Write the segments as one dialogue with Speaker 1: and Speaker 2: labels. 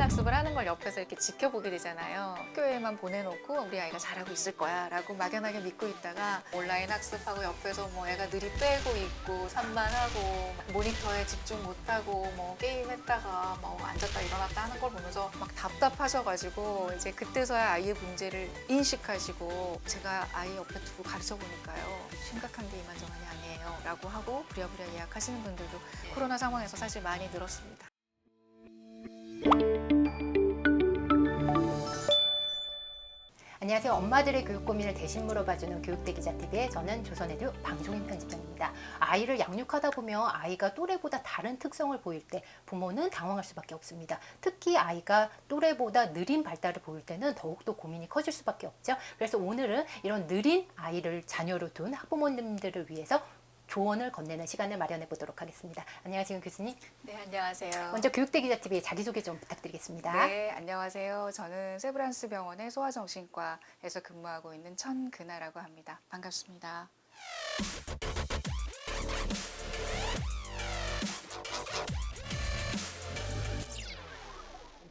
Speaker 1: 온라인 학습을 하는 걸 옆에서 이렇게 지켜보게 되잖아요. 학교에만 보내놓고 우리 아이가 잘하고 있을 거야 라고 막연하게 믿고 있다가 온라인 학습하고 옆에서 뭐 애가 느리 빼고 있고 산만하고 모니터에 집중 못하고 뭐 게임했다가 뭐 앉았다 일어났다 하는 걸 보면서 막 답답하셔가지고 이제 그때서야 아이의 문제를 인식하시고 제가 아이 옆에 두고 가르쳐 보니까요 심각한 게 이만저만이 아니에요 라고 하고 부랴부랴 예약하시는 분들도 코로나 상황에서 사실 많이 늘었습니다.
Speaker 2: 안녕하세요. 엄마들의 교육 고민을 대신 물어봐주는 교육대 기자TV의 저는 조선에듀 방종인 편집장입니다. 아이를 양육하다 보면 아이가 또래보다 다른 특성을 보일 때 부모는 당황할 수밖에 없습니다. 특히 아이가 또래보다 느린 발달을 보일 때는 더욱더 고민이 커질 수밖에 없죠. 그래서 오늘은 이런 느린 아이를 자녀로 둔 학부모님들을 위해서 조언을 건네는 시간을 마련해 보도록 하겠습니다. 안녕하세요, 교수님.
Speaker 1: 네, 안녕하세요.
Speaker 2: 먼저 교육대 기자TV의 자기소개 좀 부탁드리겠습니다.
Speaker 1: 네, 안녕하세요. 저는 세브란스 병원의 소아정신과에서 근무하고 있는 천근아라고 합니다. 반갑습니다.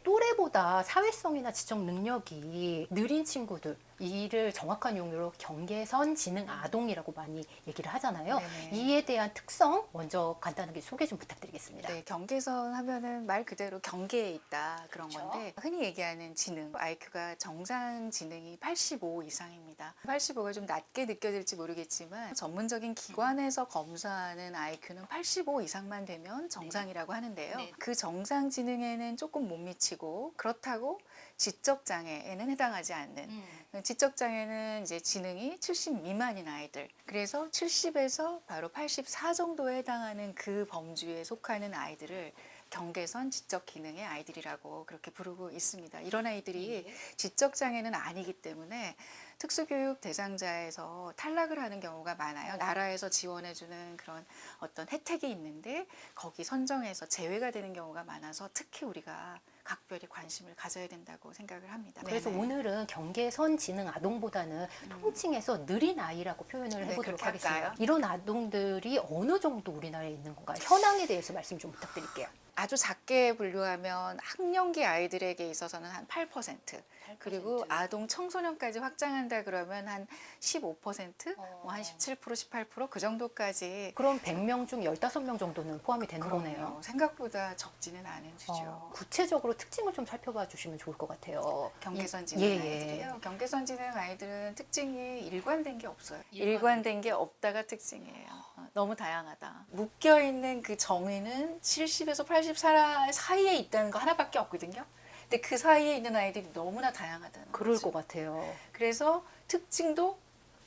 Speaker 2: 또래보다 사회성이나 지적 능력이 느린 친구들, 이를 정확한 용어로 경계선 지능 아동이라고 많이 얘기를 하잖아요.
Speaker 1: 네네.
Speaker 2: 이에 대한 특성 먼저 간단하게 소개 좀 부탁드리겠습니다.
Speaker 1: 네, 경계선 하면은 말 그대로 경계에 있다 그런
Speaker 2: 그렇죠.
Speaker 1: 건데 흔히 얘기하는 지능, IQ가 정상 지능이 85 이상입니다. 85가 좀 낮게 느껴질지 모르겠지만 전문적인 기관에서 검사하는 IQ는 85 이상만 되면 정상이라고 하는데요.
Speaker 2: 네.
Speaker 1: 그 정상 지능에는 조금 못 미치고 그렇다고 지적 장애에는 해당하지 않는 지적 장애는 이제 지능이 70 미만인 아이들. 그래서 70에서 바로 84 정도에 해당하는 그 범주에 속하는 아이들을 경계선 지적 기능의 아이들이라고 그렇게 부르고 있습니다. 이런 아이들이 지적 장애는 아니기 때문에 특수교육 대상자에서 탈락을 하는 경우가 많아요. 나라에서 지원해주는 그런 어떤 혜택이 있는데 거기 선정해서 제외가 되는 경우가 많아서 특히 우리가 각별히 관심을 가져야 된다고 생각을 합니다.
Speaker 2: 그래서
Speaker 1: 네네.
Speaker 2: 오늘은 경계선 지능 아동보다는 통칭해서 느린 아이라고 표현을
Speaker 1: 네,
Speaker 2: 해보도록
Speaker 1: 그렇게
Speaker 2: 하겠습니다.
Speaker 1: 할까요?
Speaker 2: 이런 아동들이 어느 정도 우리나라에 있는 건가요? 현황에 대해서 말씀 좀 부탁드릴게요.
Speaker 1: 아주 작게 분류하면 학령기 아이들에게 있어서는 한 8%, 그리고 아동 청소년까지 확장한다 그러면 한 15%, 한 17%, 18%그 정도까지.
Speaker 2: 그럼 100명 중 15명 정도는 포함이 되는 거네요.
Speaker 1: 그럼요. 생각보다 적지는 않은 수죠.
Speaker 2: 구체적으로 특징을 좀 살펴봐 주시면 좋을 것 같아요.
Speaker 1: 경계선 지능
Speaker 2: 예, 예.
Speaker 1: 아이들이요. 경계선 지능 아이들은 특징이 일관된 게 없어요. 일관된 게 없다가 특징이에요. 너무 다양하다. 묶여 있는 그 정의는 70에서 80 사이에 있다는 거 하나밖에 없거든요. 근데 그 사이에 있는 아이들이 너무나 다양하다는
Speaker 2: 그럴
Speaker 1: 거죠.
Speaker 2: 것 같아요.
Speaker 1: 그래서 특징도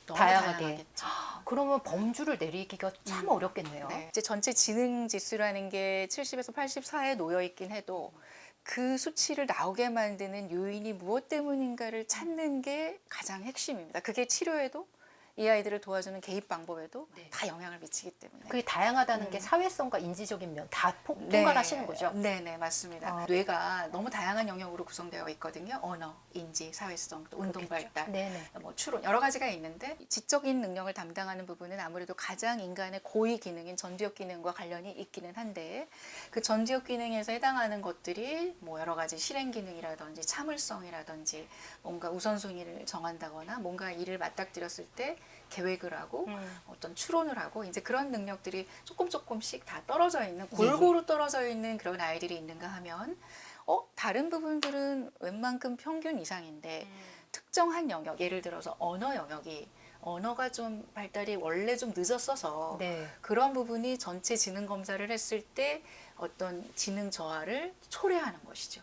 Speaker 1: 너무
Speaker 2: 다양하게.
Speaker 1: 다양하겠죠.
Speaker 2: 그러면 범주를 내리기가 참 어렵겠네요.
Speaker 1: 네. 이제 전체 지능 지수라는 게 70에서 84에 놓여 있긴 해도 그 수치를 나오게 만드는 요인이 무엇 때문인가를 찾는 게 가장 핵심입니다. 그게 치료에도 이 아이들을 도와주는 개입 방법에도 다 영향을 미치기 때문에.
Speaker 2: 그게 다양하다는 게 사회성과 인지적인 면 다 통과를 하시는 거죠?
Speaker 1: 네네, 맞습니다. 뇌가 너무 다양한 영역으로 구성되어 있거든요. 언어, 인지, 사회성, 또 운동 발달,
Speaker 2: 네네.
Speaker 1: 뭐 추론 여러 가지가 있는데 지적인 능력을 담당하는 부분은 아무래도 가장 인간의 고위 기능인 전두엽 기능과 관련이 있기는 한데 그 전두엽 기능에서 해당하는 것들이 뭐 여러 가지 실행 기능이라든지 참을성이라든지 뭔가 우선순위를 정한다거나 뭔가 일을 맞닥뜨렸을 때 계획을 하고 어떤 추론을 하고 이제 그런 능력들이 조금씩 다 떨어져 있는 골고루 떨어져 있는 그런 아이들이 있는가 하면 다른 부분들은 웬만큼 평균 이상인데 특정한 영역, 예를 들어서 언어 영역이 언어가 좀 발달이 원래 좀 늦었어서
Speaker 2: 네.
Speaker 1: 그런 부분이 전체 지능 검사를 했을 때 어떤 지능 저하를 초래하는 것이죠.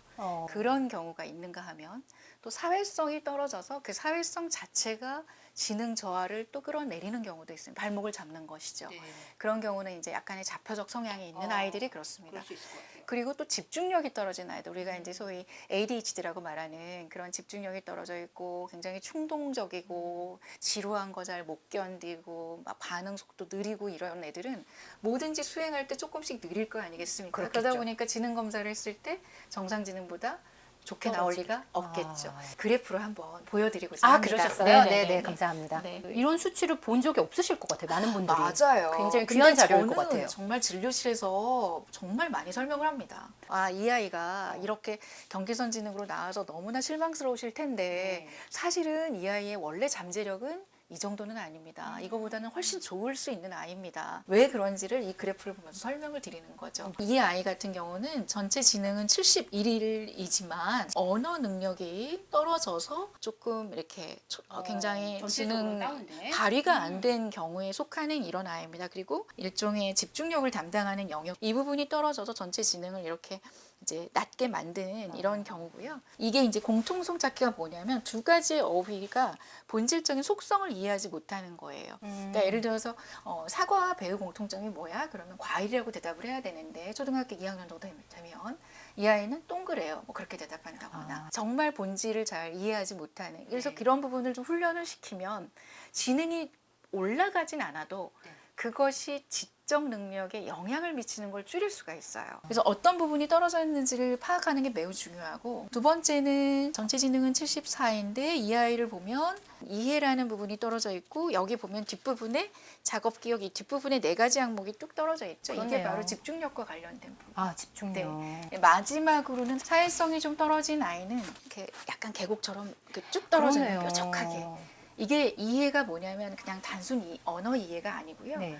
Speaker 1: 그런 경우가 있는가 하면 또 사회성이 떨어져서 그 사회성 자체가 지능 저하를 또 끌어내리는 경우도 있습니다. 발목을 잡는 것이죠.
Speaker 2: 네.
Speaker 1: 그런 경우는 이제 약간의 자표적 성향이 있는 아이들이 그렇습니다.
Speaker 2: 수 있을 것 같아요.
Speaker 1: 그리고 또 집중력이 떨어진 아이들, 우리가 이제 소위 ADHD라고 말하는 그런 집중력이 떨어져 있고 굉장히 충동적이고 지루한 거 잘 못 견디고 막 반응 속도 느리고 이런 애들은 뭐든지 수행할 때 조금씩 느릴 거 아니겠습니까?
Speaker 2: 그렇겠죠.
Speaker 1: 그러다 보니까 지능 검사를 했을 때 정상 지능보다 좋게 나올
Speaker 2: 떨어지게.
Speaker 1: 리가 없겠죠.
Speaker 2: 아.
Speaker 1: 그래프로 한번 보여드리고자
Speaker 2: 아,
Speaker 1: 합니다.
Speaker 2: 그러셨어요?
Speaker 1: 네네네.
Speaker 2: 네네, 감사합니다.
Speaker 1: 네.
Speaker 2: 이런 수치를 본 적이 없으실 것 같아요. 많은 분들이.
Speaker 1: 맞아요.
Speaker 2: 굉장히
Speaker 1: 근데
Speaker 2: 귀한 자료일 것
Speaker 1: 저는
Speaker 2: 같아요.
Speaker 1: 정말 진료실에서 정말 많이 설명을 합니다. 아, 이 아이가 이렇게 경계선 지능으로 나와서 너무나 실망스러우실 텐데 사실은 이 아이의 원래 잠재력은 이 정도는 아닙니다. 이거보다는 훨씬 좋을 수 있는 아이입니다. 왜 그런지를 이 그래프를 보면서 설명을 드리는 거죠. 이 아이 같은 경우는 전체 지능은 71이지만 언어 능력이 떨어져서 조금 이렇게 굉장히 지능 발휘가 안 된 경우에 속하는 이런 아이입니다. 그리고 일종의 집중력을 담당하는 영역 이 부분이 떨어져서 전체 지능을 이렇게 이제 낮게 만드는 이런 경우고요. 이게 이제 공통성 찾기가 뭐냐면 두 가지의 어휘가 본질적인 속성을 이해하지 못하는 거예요. 그러니까 예를 들어서 사과와 배의 공통점이 뭐야? 그러면 과일이라고 대답을 해야 되는데 초등학교 2학년 정도 되면 이 아이는 동그래요. 뭐 그렇게 대답한다거나 정말 본질을 잘 이해하지 못하는. 그래서 그런 부분을 좀 훈련을 시키면 지능이 올라가진 않아도 그것이 지적 능력에 영향을 미치는 걸 줄일 수가 있어요. 그래서 어떤 부분이 떨어져 있는지를 파악하는 게 매우 중요하고 두 번째는 전체 지능은 74인데 이 아이를 보면 이해라는 부분이 떨어져 있고 여기 보면 뒷부분에 작업 기억 이 뒷부분에 네 가지 항목이 뚝 떨어져 있죠. 이게
Speaker 2: 그러네요.
Speaker 1: 바로 집중력과 관련된 부분.
Speaker 2: 아, 집중력.
Speaker 1: 마지막으로는 사회성이 좀 떨어진 아이는 이렇게 약간 계곡처럼 이렇게 쭉 떨어져요.
Speaker 2: 그러네요.
Speaker 1: 뾰족하게. 이게 이해가 뭐냐면 그냥 단순 언어 이해가 아니고요.
Speaker 2: 네.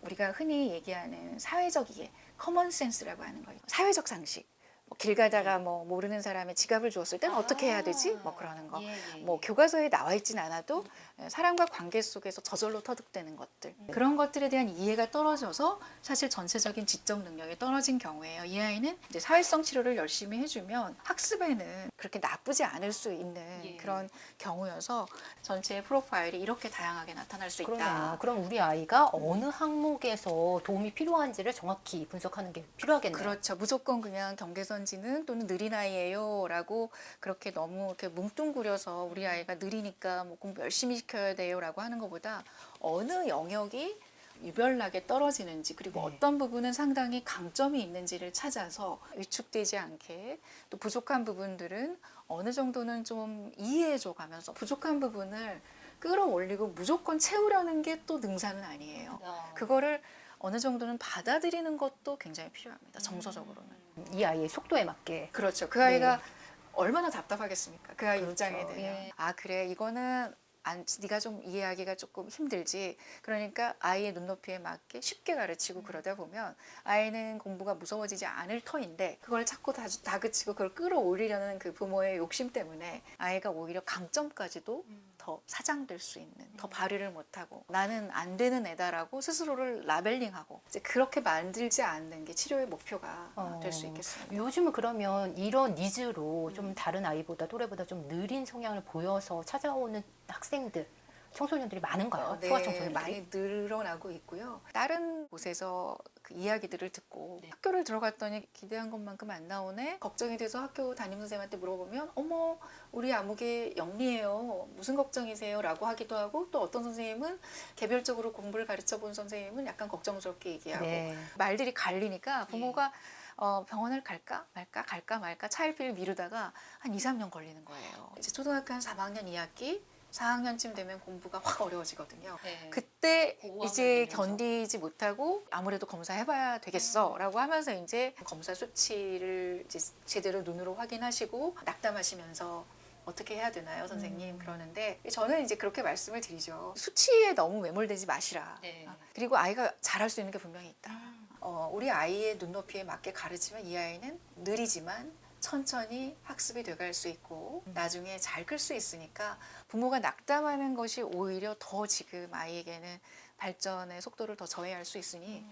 Speaker 1: 우리가 흔히 얘기하는 사회적 이해, 커먼 센스라고 하는 거예요. 사회적 상식. 뭐 길 가다가 뭐 모르는 사람의 지갑을 주었을 때는 어떻게 해야 되지? 뭐 그러는 거. 뭐 교과서에 나와 있진 않아도 사람과 관계 속에서 저절로 터득되는 것들. 그런 것들에 대한 이해가 떨어져서 사실 전체적인 지적 능력이 떨어진 경우에요. 이 아이는 이제 사회성 치료를 열심히 해주면 학습에는 그렇게 나쁘지 않을 수 있는 그런 경우여서 전체 프로파일이 이렇게 다양하게 나타날 수 있다.
Speaker 2: 그러네요. 그럼 우리 아이가 어느 항목에서 도움이 필요한지를 정확히 분석하는 게 필요하겠네요.
Speaker 1: 그렇죠. 무조건 그냥 경계선 지능 또는 느린 아이예요 라고 그렇게 너무 이렇게 뭉뚱그려서 우리 아이가 느리니까 뭐 공부 열심히 시켜야 돼요 라고 하는 것보다 어느 영역이 유별나게 떨어지는지 그리고 어떤 부분은 상당히 강점이 있는지를 찾아서 위축되지 않게 또 부족한 부분들은 어느 정도는 좀 이해해줘 가면서 부족한 부분을 끌어올리고 무조건 채우려는 게 또 능사는 아니에요. 그거를 어느 정도는 받아들이는 것도 굉장히 필요합니다. 정서적으로는.
Speaker 2: 이 아이의 속도에 맞게.
Speaker 1: 그렇죠. 그 아이가 얼마나 답답하겠습니까? 그 아이
Speaker 2: 그렇죠.
Speaker 1: 입장에 대해.
Speaker 2: 예.
Speaker 1: 아 그래 이거는 네가 좀 이해하기가 조금 힘들지. 그러니까 아이의 눈높이에 맞게 쉽게 가르치고 그러다 보면 아이는 공부가 무서워지지 않을 터인데 그걸 자꾸 다그치고 그걸 끌어올리려는 그 부모의 욕심 때문에 아이가 오히려 강점까지도 더 사장될 수 있는 더 발휘를 못하고 나는 안 되는 애다라고 스스로를 라벨링하고 이제 그렇게 만들지 않는 게 치료의 목표가 될 수 있겠습니다.
Speaker 2: 요즘은 그러면 이런 니즈로 좀 다른 아이보다 또래보다 좀 느린 성향을 보여서 찾아오는 학생들, 청소년들이 많은가요?
Speaker 1: 네,
Speaker 2: 소아 청소년들이?
Speaker 1: 많이 늘어나고 있고요. 다른 곳에서 그 이야기들을 듣고 학교를 들어갔더니 기대한 것만큼 안 나오네. 걱정이 돼서 학교 담임 선생님한테 물어보면 어머 우리 아무개 영리해요. 무슨 걱정이세요? 라고 하기도 하고 또 어떤 선생님은 개별적으로 공부를 가르쳐 본 선생님은 약간 걱정스럽게 얘기하고 말들이 갈리니까 부모가 병원을 갈까 말까 차일피일 미루다가 한 2, 3년 걸리는 거예요. 이제 초등학교 한 3학년 2학기 4학년쯤 되면 공부가 확 어려워지거든요. 그때 이제 견디지 못하고 아무래도 검사해봐야 되겠어라고 하면서 이제 검사 수치를 이제 제대로 눈으로 확인하시고 낙담하시면서 어떻게 해야 되나요, 선생님? 그러는데 저는 이제 그렇게 말씀을 드리죠. 수치에 너무 매몰되지 마시라. 그리고 아이가 잘할 수 있는 게 분명히 있다. 우리 아이의 눈높이에 맞게 가르치면 이 아이는 느리지만 천천히 학습이 돼갈 수 있고 나중에 잘 클 수 있으니까 부모가 낙담하는 것이 오히려 더 지금 아이에게는 발전의 속도를 더 저해할 수 있으니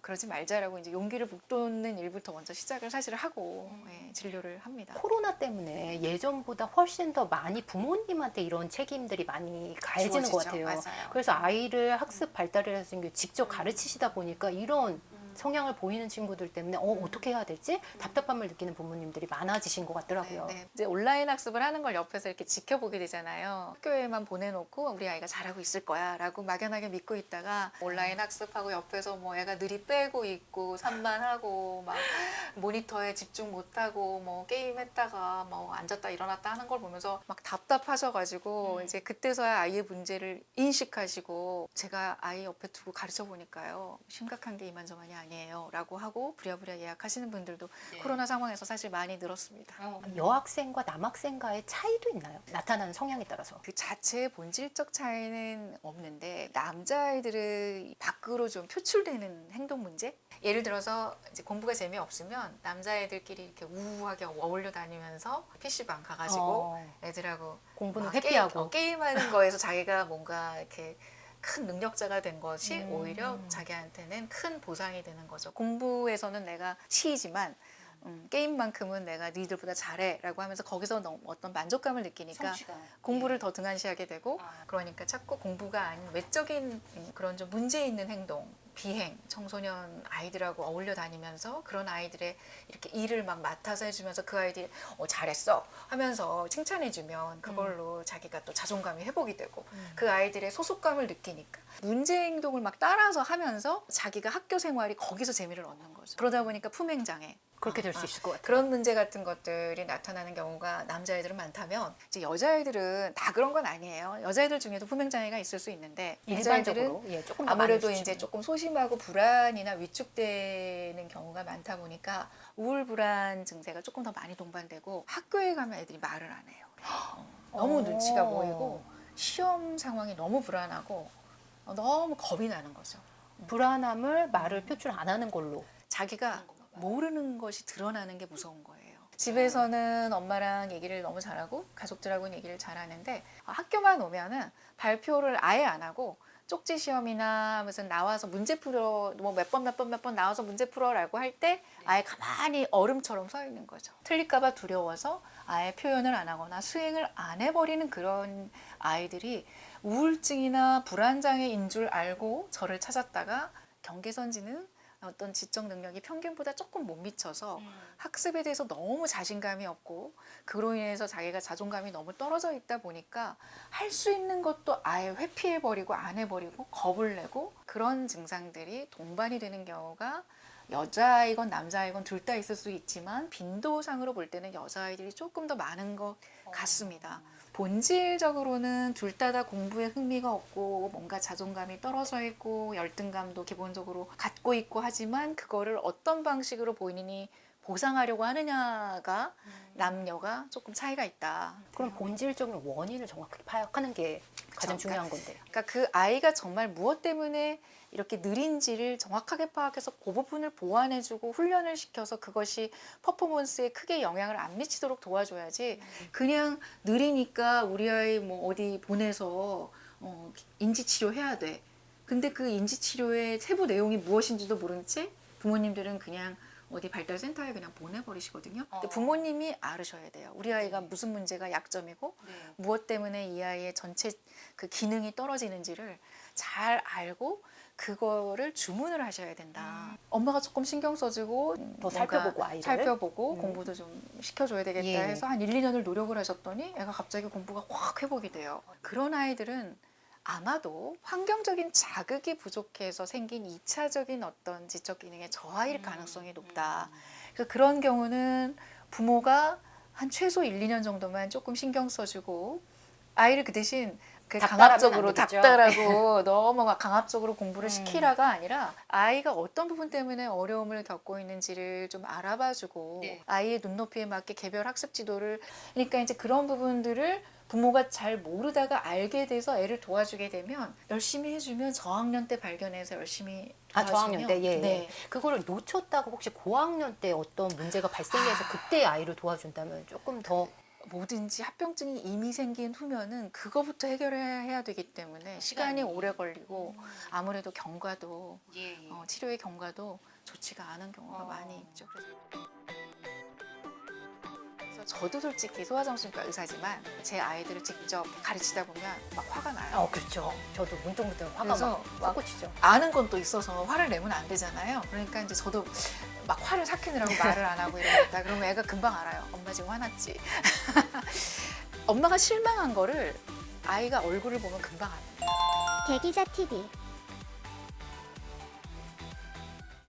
Speaker 1: 그러지 말자라고 이제 용기를 북돋는 일부터 먼저 시작을 사실 하고 진료를 합니다.
Speaker 2: 코로나 때문에 예전보다 훨씬 더 많이 부모님한테 이런 책임들이 많이 가해지는 것 같아요.
Speaker 1: 맞아요.
Speaker 2: 그래서 아이를 학습 발달을 해서 직접 가르치시다 보니까 이런 성향을 보이는 친구들 때문에 어떻게 해야 될지 답답함을 느끼는 부모님들이 많아지신 것 같더라고요.
Speaker 1: 네. 이제 온라인 학습을 하는 걸 옆에서 이렇게 지켜보게 되잖아요. 학교에만 보내놓고 우리 아이가 잘하고 있을 거야라고 막연하게 믿고 있다가 온라인 학습하고 옆에서 뭐 애가 느리 빼고 있고 산만하고 막 모니터에 집중 못하고 뭐 게임했다가 뭐 앉았다 일어났다 하는 걸 보면서 막 답답하셔가지고 이제 그때서야 아이의 문제를 인식하시고 제가 아이 옆에 두고 가르쳐 보니까요 심각한 게 이만저만이 아니에요라고 하고 부랴부랴 예약하시는 분들도 코로나 상황에서 사실 많이 늘었습니다.
Speaker 2: 여학생과 남학생과의 차이도 있나요? 나타나는 성향에 따라서.
Speaker 1: 그 자체의 본질적 차이는 없는데 남자아이들은 밖으로 좀 표출되는 행동 문제? 예를 들어서 이제 공부가 재미없으면 남자애들끼리 이렇게 우우하게 어울려 다니면서 PC방 가가지고 애들하고
Speaker 2: 공부는
Speaker 1: 막
Speaker 2: 회피하고.
Speaker 1: 게임하는 거에서 자기가 뭔가 이렇게 큰 능력자가 된 것이 오히려 자기한테는 큰 보상이 되는 거죠. 공부에서는 내가 C이지만 게임만큼은 내가 니들보다 잘해 라고 하면서 거기서 어떤 만족감을 느끼니까 공부를 더 등한시하게 되고 그러니까 자꾸 공부가 아닌 외적인 그런 좀 문제 있는 행동 비행, 청소년 아이들하고 어울려 다니면서 그런 아이들의 이렇게 일을 막 맡아서 해주면서 그 아이들이 잘했어 하면서 칭찬해주면 그걸로 자기가 또 자존감이 회복이 되고 그 아이들의 소속감을 느끼니까 문제 행동을 막 따라서 하면서 자기가 학교 생활이 거기서 재미를 얻는 거죠. 그러다 보니까 품행장애
Speaker 2: 그렇게 될 수 있을 것 같아요.
Speaker 1: 그런 문제 같은 것들이 나타나는 경우가 남자애들은 많다면 이제 여자애들은 다 그런 건 아니에요. 여자애들 중에도 품행장애가 있을 수 있는데
Speaker 2: 일반적으로 조금 더
Speaker 1: 아무래도
Speaker 2: 많을
Speaker 1: 이제
Speaker 2: 수죠.
Speaker 1: 조금 소심하고 불안이나 위축되는 경우가 많다 보니까 우울 불안 증세가 조금 더 많이 동반되고 학교에 가면 애들이 말을 안 해요. 너무 눈치가 보이고 시험 상황이 너무 불안하고 너무 겁이 나는 거죠.
Speaker 2: 불안함을 말을 표출 안 하는 걸로.
Speaker 1: 자기가 모르는 것이 드러나는 게 무서운 거예요. 집에서는 엄마랑 얘기를 너무 잘하고 가족들하고는 얘기를 잘하는데 학교만 오면은 발표를 아예 안 하고 쪽지 시험이나 무슨 나와서 문제 풀어 뭐 몇 번 나와서 문제 풀어라고 할 때 아예 가만히 얼음처럼 서 있는 거죠. 틀릴까봐 두려워서 아예 표현을 안 하거나 수행을 안 해버리는 그런 아이들이 우울증이나 불안장애인 줄 알고 저를 찾았다가 경계선지는 어떤 지적 능력이 평균보다 조금 못 미쳐서 학습에 대해서 너무 자신감이 없고 그로 인해서 자기가 자존감이 너무 떨어져 있다 보니까 할 수 있는 것도 아예 회피해버리고 안 해버리고 겁을 내고 그런 증상들이 동반이 되는 경우가 여자아이건 남자아이건 둘 다 있을 수 있지만 빈도상으로 볼 때는 여자아이들이 조금 더 많은 것 같습니다. 본질적으로는 둘 다 공부에 흥미가 없고 뭔가 자존감이 떨어져 있고 열등감도 기본적으로 갖고 있고 하지만 그거를 어떤 방식으로 본인이 보상하려고 하느냐가 남녀가 조금 차이가 있다.
Speaker 2: 그럼 본질적인 원인을 정확하게 파악하는 게 가장
Speaker 1: 그쵸.
Speaker 2: 중요한 건데.
Speaker 1: 그러니까 그 아이가 정말 무엇 때문에 이렇게 느린지를 정확하게 파악해서 그 부분을 보완해주고 훈련을 시켜서 그것이 퍼포먼스에 크게 영향을 안 미치도록 도와줘야지 그냥 느리니까 우리 아이 뭐 어디 보내서 인지치료 해야 돼. 근데 그 인지치료의 세부 내용이 무엇인지도 모른 채 부모님들은 그냥 어디 발달센터에 그냥 보내버리시거든요. 근데 부모님이 알으셔야 돼요. 우리 아이가 무슨 문제가 약점이고 무엇 때문에 이 아이의 전체 그 기능이 떨어지는지를 잘 알고 그거를 주문을 하셔야 된다. 엄마가 조금 신경 써주고
Speaker 2: 더 살펴보고 아이를
Speaker 1: 살펴보고 공부도 좀 시켜줘야 되겠다
Speaker 2: 예.
Speaker 1: 해서 한 1, 2년을 노력을 하셨더니 애가 갑자기 공부가 확 회복이 돼요. 그런 아이들은 아마도 환경적인 자극이 부족해서 생긴 2차적인 어떤 지적 기능의 저하일 가능성이 높다. 그래서 그런 경우는 부모가 한 최소 1, 2년 정도만 조금 신경 써주고 아이를 그 대신 그 강압적으로 닥달하고 너무 막 강압적으로 공부를 시키라가 아니라 아이가 어떤 부분 때문에 어려움을 겪고 있는지를 좀 알아봐주고 아이의 눈높이에 맞게 개별 학습 지도를 그러니까 이제 그런 부분들을 부모가 잘 모르다가 알게 돼서 애를 도와주게 되면 열심히 해주면 저학년 때 발견해서 열심히
Speaker 2: 저학년 때 예.
Speaker 1: 네.
Speaker 2: 그거를 놓쳤다고 혹시 고학년 때 어떤 문제가 발생해서 그때 아이를 도와준다면 조금 더
Speaker 1: 뭐든지 합병증이 이미 생긴 후면은 그거부터 해결해야 되기 때문에 시간이 오래 걸리고 아무래도 경과도 치료의 경과도 좋지가 않은 경우가 많이 있죠. 저도 솔직히 소아정신과 의사지만 제 아이들을 직접 가르치다 보면 막 화가 나요.
Speaker 2: 그렇죠. 저도 문득문득 화가
Speaker 1: 그래서
Speaker 2: 막 솟구치죠.
Speaker 1: 아는 건 또 있어서 화를 내면 안 되잖아요. 그러니까 이제 저도 막 화를 삭히느라고 말을 안 하고 이러겠다. 그러면 애가 금방 알아요. 엄마 지금 화났지. 엄마가 실망한 거를 아이가 얼굴을 보면 금방 알아요.
Speaker 3: 대기자 TV